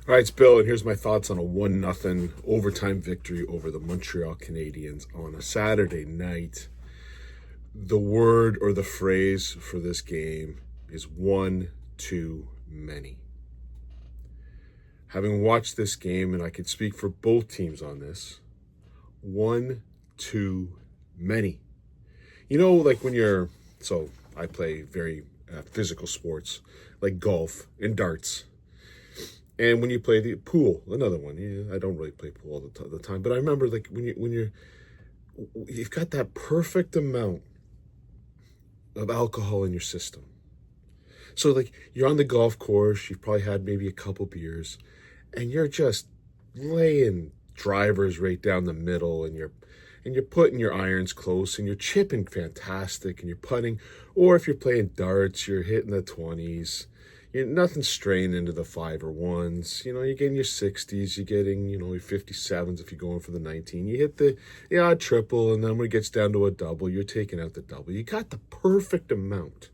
All right, it's Bill, and here's my thoughts on a 1-0 overtime victory over the Montreal Canadiens on a Saturday night. The word or the phrase for this game is one too many. Having watched this game, and I could speak for both teams on this, one too many. You know, like when I play very physical sports like golf and darts. And when you play the pool, another one. Yeah, I don't really play pool all the time, but I remember like you've got that perfect amount of alcohol in your system. So like you're on the golf course, you've probably had maybe a couple beers, and you're just laying drivers right down the middle, and you're putting your irons close, and you're chipping fantastic, and you're putting, or if you're playing darts, you're hitting the 20s. You're nothing straying into the 5 or 1s. You know, you're getting your 60s, you're getting, your 57s if you're going for the 19. You hit the odd triple, and then when it gets down to a double, you're taking out the double. You got the perfect amount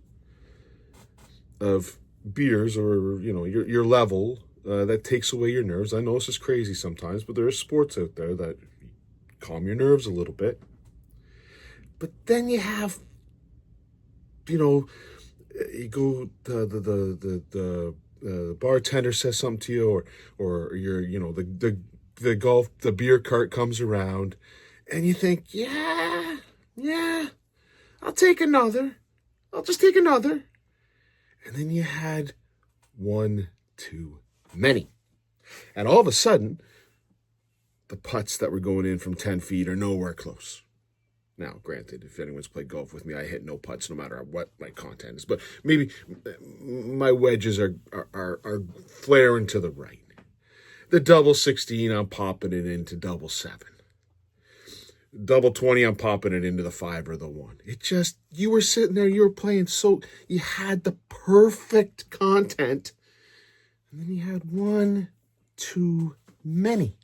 of beers or, your level that takes away your nerves. I know this is crazy sometimes, but there are sports out there that calm your nerves a little bit. But then you have, you go the bartender says something to you, or you're the beer cart comes around, and you think, yeah, I'll just take another, and then you had one too many, and all of a sudden the putts that were going in from 10 feet are nowhere close. Now, granted, if anyone's played golf with me, I hit no putts no matter what my content is. But maybe my wedges are flaring to the right. The double 16, I'm popping it into double 7. Double 20, I'm popping it into the 5 or the 1. You were sitting there, you were playing, so you had the perfect content. And then you had one too many.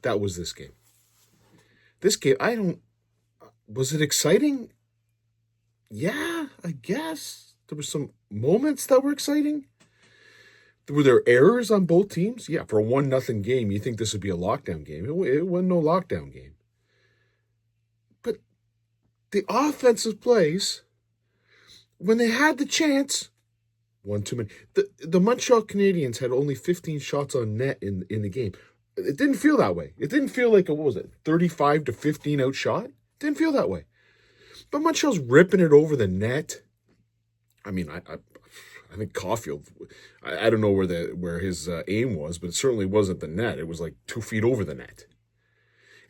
That was this game. This game, was it exciting? Yeah, I guess. There were some moments that were exciting. Were there errors on both teams? Yeah, for a 1-0 game, you think this would be a lockdown game. It wasn't no lockdown game. But the offensive plays, when they had the chance, one too many. The Montreal Canadiens had only 15 shots on net in the game. It didn't feel that way. It didn't feel like, 35-15 outshot? Didn't feel that way. But Montreal's ripping it over the net. I mean, I think Caulfield, I don't know where his aim was, but it certainly wasn't the net. It was like 2 feet over the net.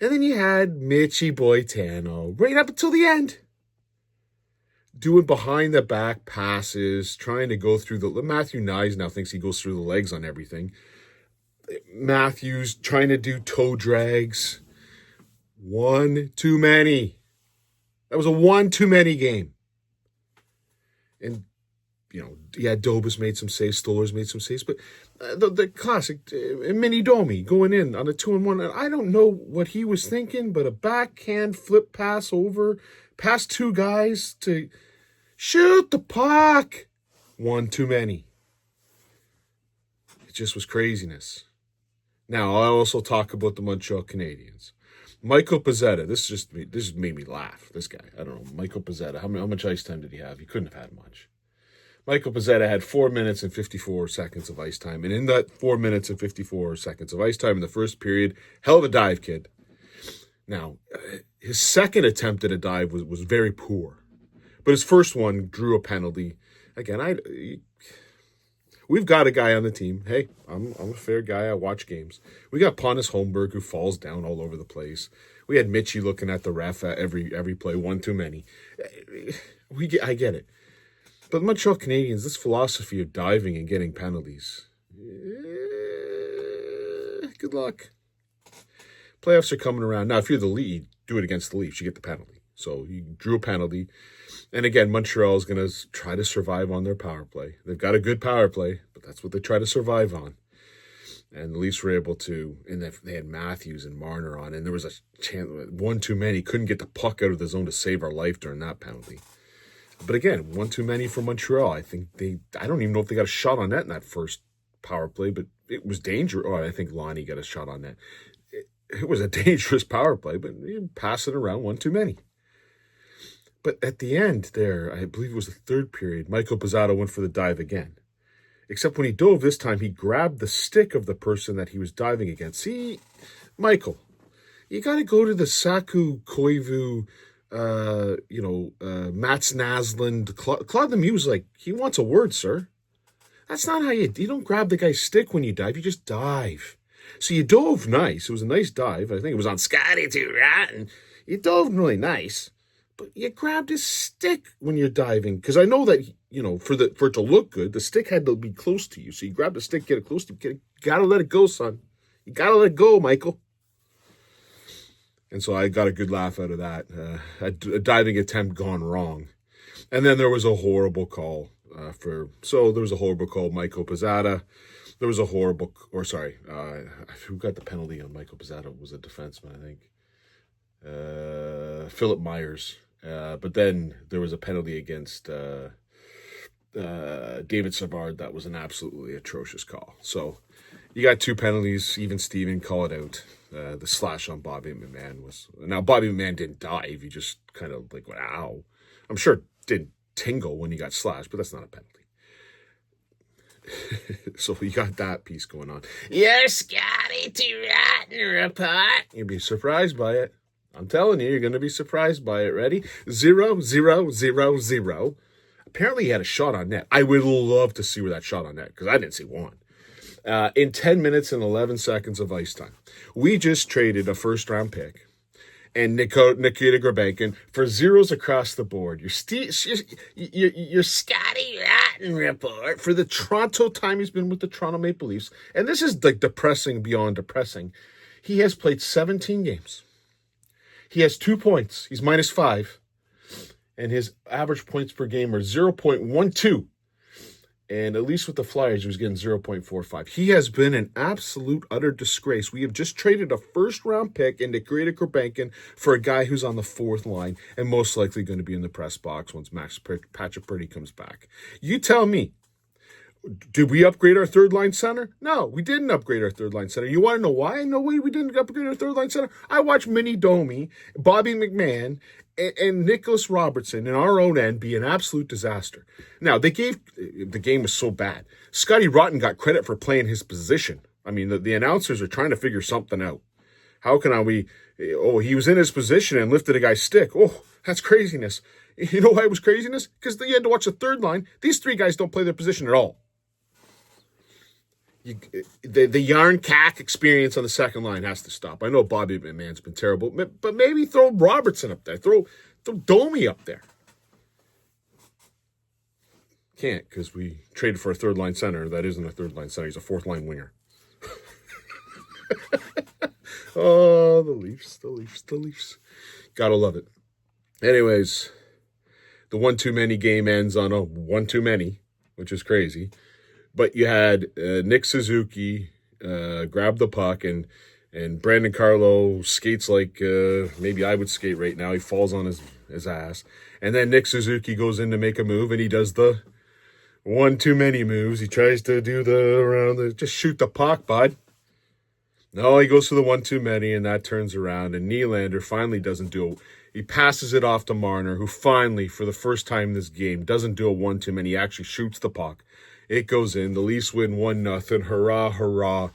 And then you had Mitchie Boitano right up until the end, doing behind the back passes, trying to go through Matthew Nyes now thinks he goes through the legs on everything. Matthews trying to do toe drags. One too many. That was a one too many game. And, Dobas made some saves, Stolarz made some saves, but the classic Mini Domi going in on a 2-on-1. I don't know what he was thinking, but a backhand flip pass over, past two guys to shoot the puck. One too many. It just was craziness. Now, I also talk about the Montreal Canadiens. Michael Pezzetta, this made me laugh, this guy. I don't know, Michael Pezzetta, how much ice time did he have? He couldn't have had much. Michael Pezzetta had 4 minutes and 54 seconds of ice time. And in that 4 minutes and 54 seconds of ice time in the first period, hell of a dive, kid. Now, his second attempt at a dive was very poor. But his first one drew a penalty. Again, we've got a guy on the team. Hey, I'm a fair guy. I watch games. We got Pontus Holmberg, who falls down all over the place. We had Mitchie looking at the ref at every play, one too many. I get it. But Montreal Canadiens, this philosophy of diving and getting penalties, good luck. Playoffs are coming around. Now, if you're the lead, do it against the Leafs. You get the penalty. So he drew a penalty. And again, Montreal is going to try to survive on their power play. They've got a good power play, but that's what they try to survive on. And the Leafs were able to, and they had Matthews and Marner on, and there was a chance, one too many, couldn't get the puck out of the zone to save our life during that penalty. But again, one too many for Montreal. I don't even know if they got a shot on net in that first power play, but it was dangerous. Oh, I think Lonnie got a shot on that. It was a dangerous power play, but you pass it around one too many. But at the end there, I believe it was the third period, Michael Pizzato went for the dive again. Except when he dove this time, he grabbed the stick of the person that he was diving against. See, Michael, you got to go to the Saku Koivu, Mats Naslund. Claude Lemieux like, he wants a word, sir. That's not how you don't grab the guy's stick when you dive. You just dive. So you dove nice. It was a nice dive. I think it was on Scotty too, right? And you dove really nice. But you grabbed his stick when you're diving. Because I know that, for it to look good, the stick had to be close to you. So you grab the stick, get it close to you. You got to let it go, son. You got to let it go, Michael. And so I got a good laugh out of that. A diving attempt gone wrong. And then there was a horrible call there was a horrible call, Michael Pizzata. There was a horrible, who got the penalty on Michael Pizzata? It was a defenseman, I think. Philip Myers. But then there was a penalty against David Savard. That was an absolutely atrocious call. So you got 2 penalties. Even Steven called it out. The slash on Bobby McMahon was... Now, Bobby McMahon didn't dive. He just kind of like went, ow. I'm sure it didn't tingle when he got slashed, but that's not a penalty. So you got that piece going on. You're Scotty to rotten report. You'll be surprised by it. I'm telling you, you're going to be surprised by it. Ready? 0-0-0-0. Apparently he had a shot on net. I would love to see where that shot on net, because I didn't see one. In 10 minutes and 11 seconds of ice time. We just traded a first-round pick and Nikita Grabenkin for zeros across the board. Your Scotty Rotten report for the Toronto time he's been with the Toronto Maple Leafs. And this is like depressing beyond depressing. He has played 17 games. He has 2 points. He's -5. And his average points per game are 0.12. And at least with the Flyers, he was getting 0.45. He has been an absolute, utter disgrace. We have just traded a first-round pick into Nikita Grabenkin for a guy who's on the 4th line and most likely going to be in the press box once Max Pacioretty comes back. You tell me, did we upgrade our third-line center? No, we didn't upgrade our third-line center. You want to know why? No way we didn't upgrade our third-line center. I watched Minnie Domi, Bobby McMahon, and Nicholas Robertson in our own end be an absolute disaster. Now, the game was so bad. Scotty Rotten got credit for playing his position. I mean, the announcers are trying to figure something out. How can he was in his position and lifted a guy's stick. Oh, that's craziness. You know why it was craziness? Because you had to watch the third line. These 3 guys don't play their position at all. The yarn cack experience on the second line has to stop. I know Bobby McMahon's been terrible, but maybe throw Robertson up there. Throw Domi up there. Can't, because we traded for a third-line center. That isn't a third-line center. He's a 4th-line winger. Oh, the Leafs. Gotta love it. Anyways, the one too many game ends on a one too many, which is crazy. But you had Nick Suzuki grab the puck, and Brandon Carlo skates like maybe I would skate right now. He falls on his ass. And then Nick Suzuki goes in to make a move, and he does the one too many moves. He tries to do just shoot the puck, bud. No, he goes for the one too many, and that turns around. And Nylander finally doesn't do it. He passes it off to Marner, who finally, for the first time in this game, doesn't do a one too many. He actually shoots the puck. It goes in. The Leafs win 1-0. Hurrah, hurrah.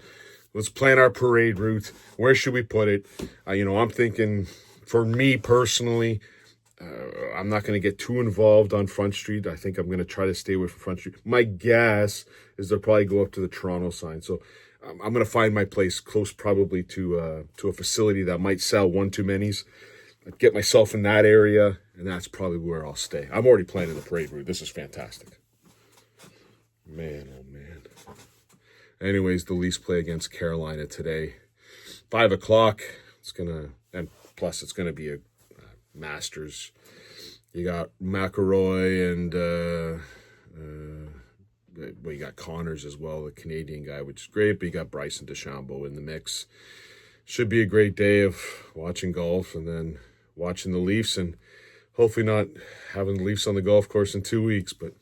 Let's plan our parade route. Where should we put it? I'm thinking, for me personally, I'm not going to get too involved on Front Street. I think I'm going to try to stay away from Front Street. My guess is they'll probably go up to the Toronto sign. So I'm going to find my place close probably to a facility that might sell one too manys. I'd get myself in that area, and that's probably where I'll stay. I'm already planning the parade route. This is fantastic. Man, oh man. Anyways, the Leafs play against Carolina today. 5 o'clock. It's going to be a Masters. You got McElroy and you got Connors as well, the Canadian guy, which is great, but you got Bryson DeChambeau in the mix. Should be a great day of watching golf and then watching the Leafs, and hopefully not having the Leafs on the golf course in 2 weeks, but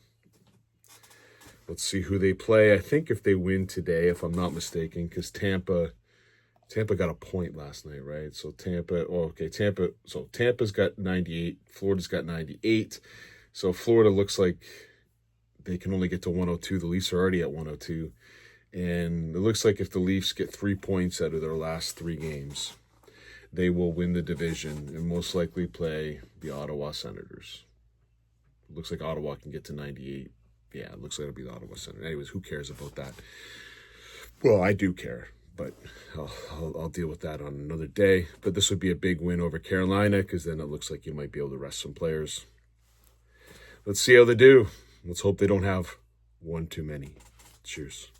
Let's see who they play. I think if they win today, if I'm not mistaken, because Tampa got a point last night, right? So Tampa's got 98, Florida's got 98. So Florida looks like they can only get to 102. The Leafs are already at 102. And it looks like if the Leafs get 3 points out of their last 3 games, they will win the division and most likely play the Ottawa Senators. It looks like Ottawa can get to 98. Yeah, it looks like it'll be the Ottawa Senators. Anyways, who cares about that? Well, I do care, but I'll deal with that on another day. But this would be a big win over Carolina because then it looks like you might be able to rest some players. Let's see how they do. Let's hope they don't have one too many. Cheers.